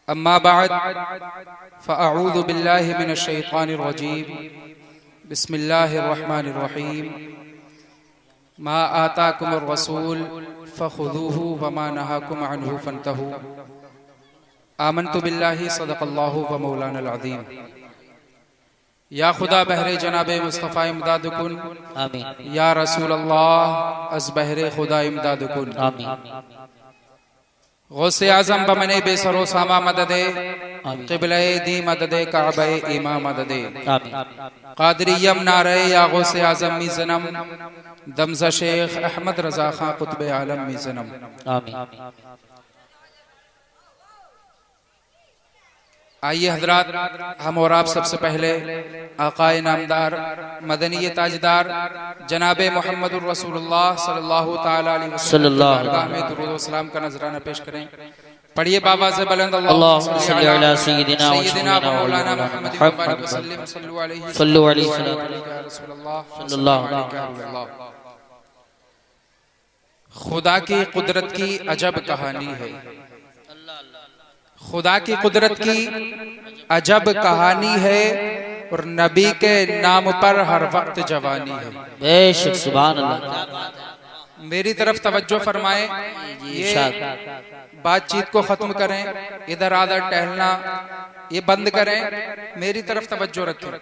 अम्मा बाद फ़अऊज़ु बिल्लाहि मिनश शैतानिर रजीम बिस्मिल्लाहिर रहमानिर रहीम मा आताकुमुर रसूल फ़ख़ुज़ूहु वमा नहाकुम अन्हु फ़न्तहू आमन्तु बिल्लाहि सदक़ल्लाहु व मौलानल अज़ीम। या खुदा बहरे जनाबे मुस्तफ़ा इमदाद कुन आमीन। या रसूल अल्लाह अज़ बहरे खुदा इमदाद कुन आमीन। गौसे आज़म बमने बेसरो सामा मददे क़िबले दी मददे काबे इमा मददे क़ादरियम नारे या गौसे आज़म मीज़नम दमज़ा शेख अहमद रज़ा खां कुतुब आलम मीज़नम आमीन। आइए हजरात, हम और आप सबसे पहले आकाए नामदार मदनी ताजदार जनाबे मोहम्मदुर रसूलुल्लाह सल्लल्लाहु ताला अलैहि वसल्लम में दुरूद व सलाम का नजराना पेश करें। पढ़िए बाबा से बुलंद अल्लाहुम्मा सल्ली अला सय्यिदिना व मौलाना मुहम्मद सल्लल्लाहु अलैहि वसल्लम। खुदा की कुदरत की अजब कहानी है, खुदा की कुदरत की अजब कहानी है और नबी के नाम पर हर वक्त जवानी है। बेशक सुभान अल्लाह। मेरी तरफ तवज्जो फरमाएं, ये बातचीत को खत्म करें, इधर आधर टहलना ये बंद करें, मेरी तरफ तवज्जो रखें।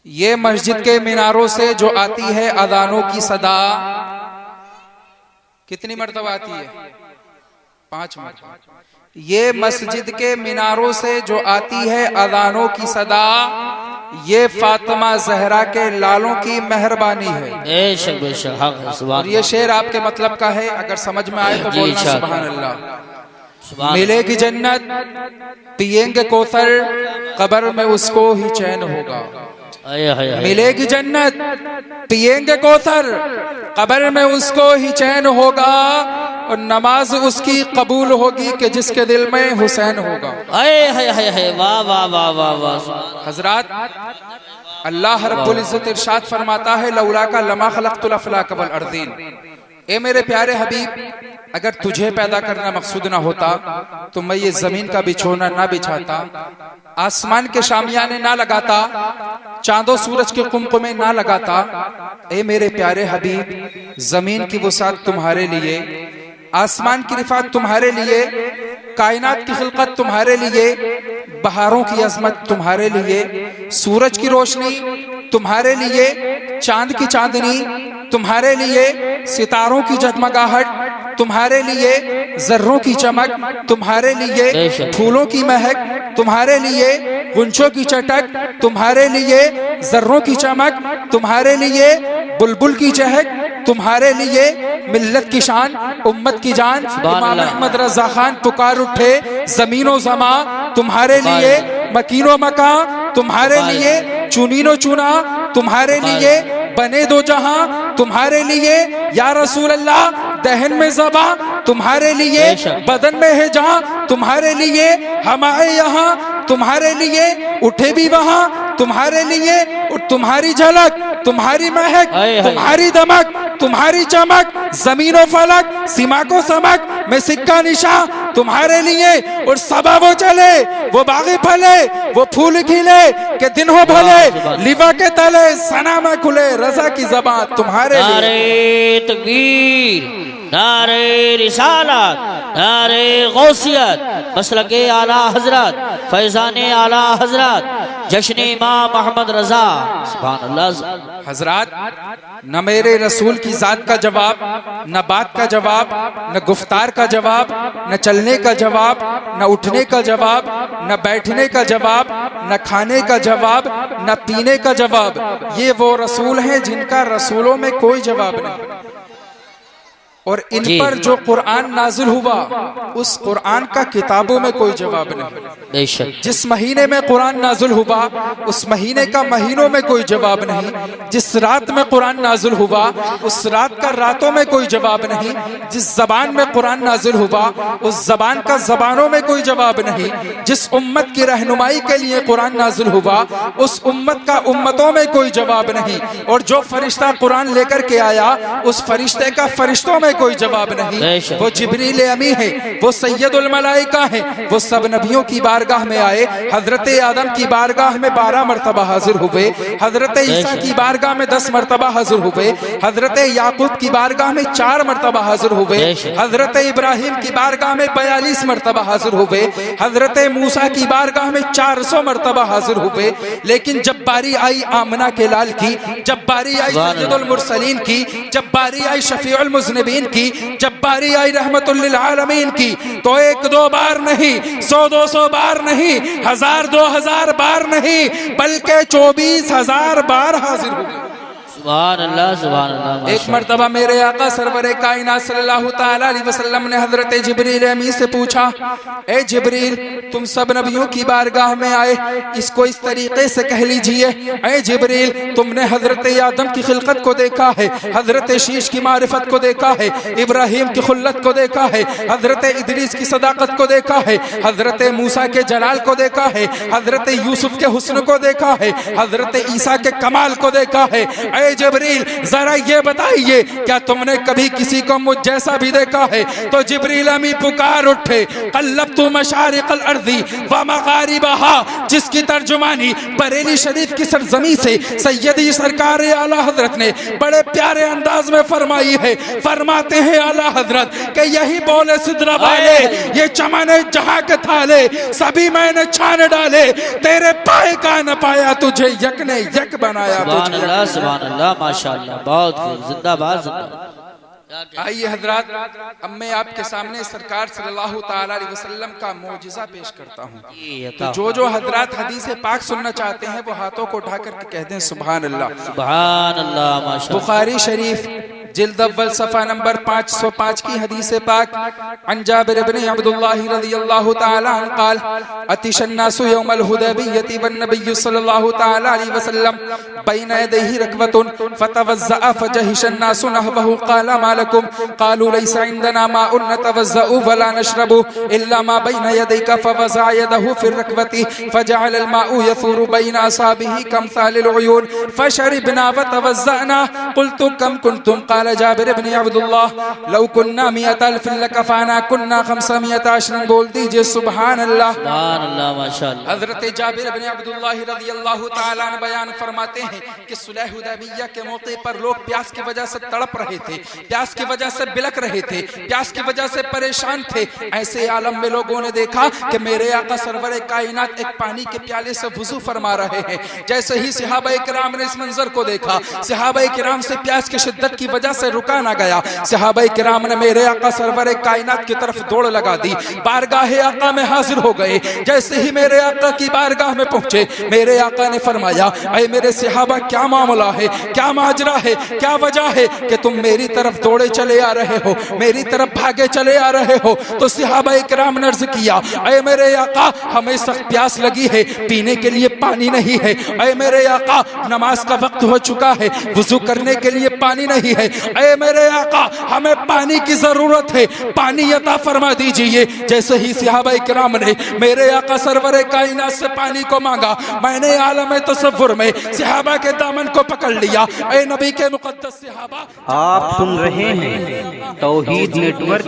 ये मस्जिद के मीनारों से जो आती है अजानों की सदा, कितनी मर्तबा आती है? 5 मर्तबा। ये मस्जिद के मीनारों से जो आती है अजानों की सदा, ये फातिमा जहरा के लालों की मेहरबानी है। बेशक बेशक हक सुभान। और ये शेर आपके मतलब का है, अगर समझ में आए तो बोलना सुभान अल्लाह। मिलेगी जन्नत पिएंगे कौसर, कब्र में उसको ही चैन होगा। मिलेगी जन्नत पिएंगे कौसर, कब्र में उसको ही चैन होगा और नमाज उसकी कबूल होगी कि जिसके दिल में हुसैन होगा। वाह वाह वाह वाह वाह। हजरात, अल्लाह रब्बुल इज्जत इरशाद फरमाता है लौला का लमा खलक़तुल अफ़लाक वल अर्ज़ीन। ए मेरे प्यारे हबीब, अगर तुझे पैदा करना मकसूद ना होता तो मैं ये जमीन का बिछोना ना बिछाता, आसमान के शामियाने ना लगाता, चांदो सूरज के कुमकुमे ना लगाता। ए मेरे प्यारे हबीब, जमीन की वुसात तुम्हारे लिए, आसमान की रिफात तुम्हारे लिए, कायनात की खिलकत तुम्हारे लिए, बहारों की अजमत तुम्हारे लिए, सूरज की रोशनी तुम्हारे लिए, चांद की चांदनी तुम्हारे लिए, सितारों की जगमगाहट तुम्हारे लिए, जर्रों की चमक तुम्हारे लिए, फूलों की महक तुम्हारे लिए, गुंचों की चटक तुम्हारे लिए, जर्रों की चमक तुम्हारे लिए, बुलबुल की चहक तुम्हारे लिए, मिल्लत की शान उम्मत की जान इमाम अहमद रजा खान पुकार उठे जमीनो जमा तुम्हारे लिए, मकीनो मका तुम्हारे लिए, चुनीनो चुना तुम्हारे लिए, बने दो जहां तुम्हारे लिए। या रसूल अल्लाह, दहन में ज़बा तुम्हारे लिए, बदन में है जहां तुम्हारे लिए, हम आए यहाँ तुम्हारे लिए, उठे भी वहां तुम्हारे लिए, और तुम्हारी झलक तुम्हारी महक तुम्हारी दमक तुम्हारी चमक, जमीन व फलक सीमा को समक में सिक्का निशा तुम्हारे लिए। और सबा वो चले वो बागी फले वो फूल खिले के दिन हो भले, लिवा के तले सना में खुले रजा की ज़बान तुम्हारे लिए। नारे तकबीर, नारे रिसालत, नारे गौसियत, मसलके आला हजरत, फैजाने आला हजरत, जश्न इमाम अहमद रजा। सुभान अल्लाह। हजरात, न मेरे रसूल की जात का जवाब, न बात का जवाब, न गुफ्तार का जवाब, न चलने का जवाब, न उठने का जवाब, न बैठने का जवाब, न खाने का जवाब, न पीने का जवाब। ये वो रसूल हैं जिनका रसूलों में कोई जवाब नहीं। और इन पर जो कुरान नाजिल हुआ उस कुरान का किताबों में कोई जवाब नहीं। जिस महीने में कुरान नाजिल हुआ उस महीने का महीनों में कोई जवाब नहीं। जिस रात में कुरान नाजिल हुआ उस रात का रातों में कोई जवाब नहीं। जिस जबान में कुरान नाजिल हुआ उस जबान का जबानों में कोई जवाब नहीं। जिस उम्मत की रहनुमाई के लिए कुरान नाजिल हुआ उस उम्मत का उम्मतों में कोई जवाब नहीं। और जो फरिश्ता कुरान लेकर के आया उस फरिश्ते का फरिश्तों में कोई जवाब नहीं। बेशक। वो जिब्रील अमी है, वो सैयदुल मलाइका है, वो सब नबियों की बारगाह में आए। हजरत आदम की बारगाह में 12 मरतबा हाजिर हुए, हजरत ईसा की बारगाह में 10 मरतबा हाजिर हुए, हजरत याकूब की बारगाह में 4 मरतबा हाजिर हुए, हजरत इब्राहिम की बारगाह में 42 मरतबा हाजिर हुए, हजरत मूसा की बारगाह में 400 मरतबा हाजिर हुए। लेकिन जब बारी आई आमना के लाल की, जब बारी आई सैयदुल मुरसलीन की, जब बारी आई शफीउल मुज़निबीन की, जब बारी आई रहमतुल लिल आलमीन की, तो 1-2 बार नहीं, 100-200 बार नहीं, 1000-2000 बार नहीं, बल्कि 24,000 बार हाजिर हुए। सुभान अल्लाह, सुभान अल्लाह। एक मर्तबा मेरे आका सरवर कायनात सल्लल्लाहु ताला अलैहि वसल्लम ने हजरत जिब्रील अमी से पूछा, ए जिब्रील, तुम सब नबियों की बारगाह में आए, इसको इस तरीके से कह लीजिए, ए जिब्रील, तुमने हजरत आदम की खिलकत को देखा है, हजरत शीश की मारिफत को देखा है, इब्राहिम की खुल्लत को देखा है, हजरत इदरीस की सदाकत को देखा है, हजरत मूसा के जलाल को देखा है, हजरत यूसुफ के हुस्न को देखा है, हजरत ईसा के कमाल को देखा है। ए जिब्रील, जरा ये बताइए, क्या तुमने कभी किसी को मुझ जैसा भी देखा है? तो जिब्रील अमी पुकार उठे, कल्लब्तु मशारिक़ल अर्दी व मगारिबहा, जिसकी तर्जुमानी बरेली शरीफ की सरजमी से सैयदी सरकार आला हजरत ने बड़े प्यारे अंदाज में फरमाई है। फरमाते हैं आला हजरत कि यही बोले सिदरा वाले, ये चमने जहां के थाले, सभी मैंने छान डाले, तेरे पाए का न पाया, तुझे यक ने यक बनाया। सुभान अल्लाह, सुभान अल्लाह, माशाअल्लाह, बहुत खूब, जिंदाबाद, जिंदाबाद। आइए हजरात, अब मैं आपके सामने सरकार सल्लल्लाहु ताला अलैहि वसल्लम का मौजिज़ा पेश करता हूँ। तो जो हजरात हदीस पाक सुनना चाहते हैं वो हाथों को उठा करके कह दें सुभान अल्लाह, सुभान अल्लाह, माशाअल्लाह। बुखारी शरीफ जिल्द अव्वल सफ़ा नंबर 505 की हदीस पाक, अन जाबिर इब्न अब्दुल्लाह रज़ियल्लाहु ताला अन्हु क़ाल, अतिशन्नासु यौमल हुदैबिय्यति वन नबिय्यु सल्लल्लाहु ताला अलैहि वसल्लम बैन यदैहि रकबतुन फतवज़्ज़अ फजहिशन्नासु नहवहु क़ाल मा लकुम क़ालू लैसा इंदना माउन नतवज़्ज़अ वला नशरबु इल्ला मा बैन यदैका फवज़अ यदहु फ़िर रकबति फजअल अल माउ यफ़ूरु बैन असाबिहि कमसालिल उयून फशरिबना वतवज़्ज़अना क़ुल्तु कम कुंतुम जाबिर इब्न अब्दुल्लाह लौ कुन्ना मियता अल्फ़ लकफ़ाना कुन्ना 500 अशरन। बोल दीजिए सुभान अल्लाह, सुभान अल्लाह, माशाअल्लाह। हज़रत जाबिर इब्न अब्दुल्लाह रज़ियल्लाहु ताला अन्हु बयान फरमाते हैं कि सुलह हुदैबिया के मौके पर लोग प्यास की वजह से तड़प रहे थे, प्यास की वजह से बिलक रहे थे, प्यास की वजह से परेशान थे। ऐसे आलम में लोगों ने देखा कि मेरे आका सरवर कायनात एक पानी के प्याले से वुज़ू फरमा रहे हैं। जैसे ही सहाबाए किराम ने इस मंजर को देखा, सहाबाए किराम से प्यास की शिद्दत की वजह से रुका ना गया। सहाबाए किराम ने मेरे आका सरवर कायनात की तरफ दौड़ लगा दी, बारगाह आका में हाजिर हो गए। जैसे ही मेरे आका की बारगाह में पहुंचे, मेरे आका ने फरमाया, ऐ मेरे सहाबा, क्या मामला है, क्या माजरा है, क्या वजह है कि तुम मेरी तरफ दौड़े चले आ रहे हो, मेरी तरफ भागे चले आ रहे हो? तो सहाबाए किराम ने अर्ज किया, ऐ मेरे आका, हमें सख्त प्यास लगी है, पीने के लिए पानी नहीं है। ऐ मेरे आका, नमाज का वक्त हो चुका है, वुजू करने के लिए पानी नहीं है। ऐ मेरे आका, हमें पानी की जरूरत है, पानी अता फरमा दीजिए। जैसे ही सहाबाए किराम ने मेरे आका सरवर कायनात से पानी को मांगा, मैंने आलम तसव्वुर में सहाबा के दामन को पकड़ लिया। ऐ नबी के मुकद्दस सहाबा, आप सुन रहे हैं तौहीद नेटवर्क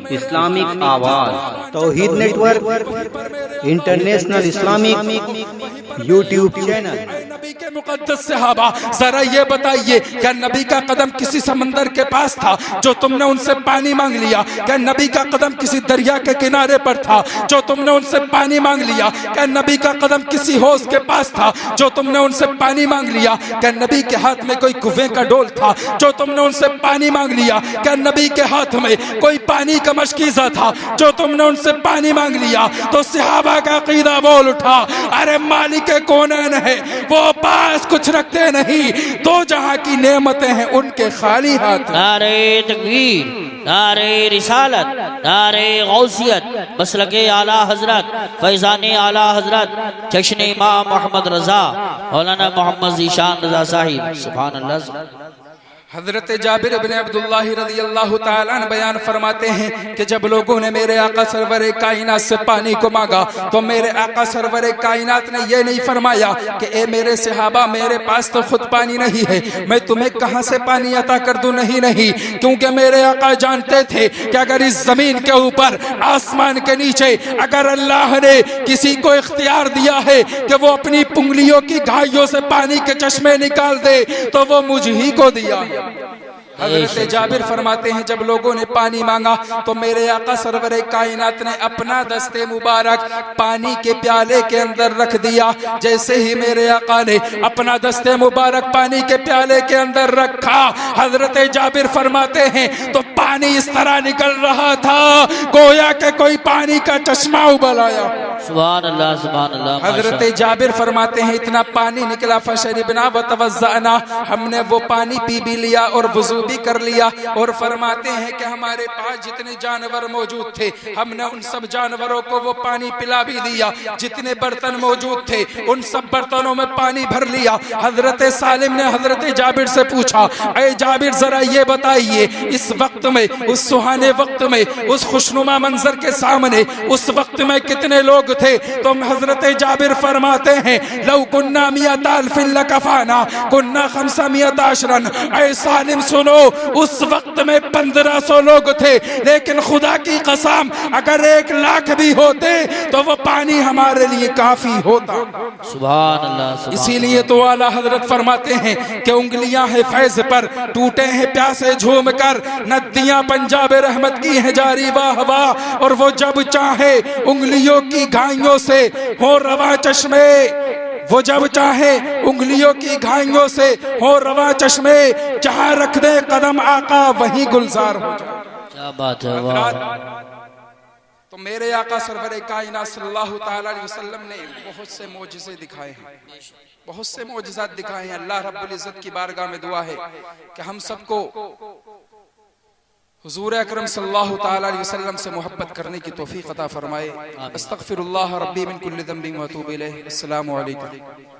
की इस्लामिक आवाज। Tauheed network international Islamic YouTube channel. नबी के मुकद्दस सहाबा, जरा ये बताइए, क्या नबी का कदम किसी समंदर के पास था जो तुमने उनसे पानी मांग लिया? क्या नबी का कदम किसी दरिया के किनारे पर था जो तुमने उनसे पानी मांग लिया? क्या नबी का कदम किसी हौज के पास था जो तुमने उनसे पानी मांग लिया? क्या नबी के हाथ में कोई कुएं का डोल था जो तुमने उनसे पानी मांग लिया? क्या नबी के हाथ में कोई पानी का मशकीज़ा था जो तुमने उनसे पानी मांग लिया? तो सहाबा का अकीदा बोल उठा, अरे मालिक कौनैन है, वो पास कुछ रखते नहीं, तो जहां की नेमतें हैं उनके खाली हाथ। नारे तकबीर, नारे रिसालत, नारे गौसियत, मसलके आला हजरत, फैजाने आला हजरत, जश्न इमाम मोहम्मद रजा, मौलाना मोहम्मद ज़ीशान रजा साहिब। सुभान अल्लाह। हजरत जाबिर इब्न अब्दुल्लाह रज़ियल्लाहु ताला अन्हु बयान फरमाते हैं कि जब लोगों ने मेरे आका सरवरे कायनात से पानी को मांगा तो मेरे आका सरवरे कायनात ने यह नहीं फरमाया कि ए मेरे सहाबा मेरे पास तो खुद पानी नहीं है, मैं तुम्हें कहां से पानी अता कर दूं। नहीं नहीं, क्योंकि मेरे आका जानते थे कि अगर इस जमीन के ऊपर आसमान के नीचे अगर अल्लाह ने किसी को इख्तियार दिया है कि वो अपनी उंगलियों की घाइयों से पानी के चश्मे निकाल दे तो वो मुझ ही को दिया। हज़रत जाबिर फरमाते हैं जब लोगों ने पानी मांगा तो मेरे आका सरवरे कायनात ने अपना दस्ते मुबारक पानी के प्याले के अंदर रख दिया। जैसे ही मेरे आका ने अपना दस्ते मुबारक पानी के प्याले के अंदर रखा, हज़रत जाबिर फरमाते हैं तो पानी इस तरह निकल रहा था गोया के कोई पानी का चश्मा उबल आया। सुभान अल्लाह सुभान अल्लाह। हज़रत जाबिर फरमाते हैं इतना पानी निकला फशरिबना व तवज़्ज़अना, हमने वो पानी पी भी लिया और वुज़ू भी कर लिया। और फरमाते हैं कि हमारे पास जितने जानवर मौजूद थे हमने उन सब जानवरों को वो पानी पिला भी दिया। जितने बर्तन मौजूद थे उन सब बर्तनों में पानी भर लिया। हजरत सालिम ने हजरत जाबिर से पूछा, अरे जाबिर जरा ये बताइए इस वक्त में, उस सुहाने वक्त में, उस खुशनुमा मंजर के सामने उस वक्त में कितने लोग थे। तो हजरत जाबिर फरमाते हैं लौ कुन्ना मियत अल्फिन लकफाना कुन्ना खम्सा मियत अशरन। ऐ सालिम सुनो, उस वक्त में 1500 लोग थे, लेकिन खुदा की कसम अगर 1 लाख भी होते तो वो पानी हमारे लिए काफी होता। सुभान अल्लाह। इसीलिए तो आला हजरत फरमाते हैं कि उंगलियां हैं फैज पर, टूटे हैं प्यासे झूम कर, नदियां पंजाब रहमत की है जारी वाह वाह। और वो जब चाहे उंगलियों की घाइयों से हो रवा चश्मे, वो जब चाहे उंगलियों की घाइयों से हो रवा चश्मे, जहां रख दे कदम आका वहीं गुलजार हो जाए। क्या बात है, वाह। तो मेरे आका सरवरे कायनात सल्लल्लाहु ताला अलैहि वसल्लम ने बहुत से मौजिज़े दिखाए हैं, बहुत से मौजिज़ात दिखाए हैं। अल्लाह रब्बुल इज्जत की बारगाह में दुआ है कि हम सबको हुजूर अकरम सल्लल्लाहु ताला अलैहि वसल्लम से मोहब्बत करने की तौफीक अता फरमाए। अस्तगफिरुल्लाह रब्बी मिन कुल्लि ज़ंबिन व अतूबु इलैह। अस्सलामु अलैकुम।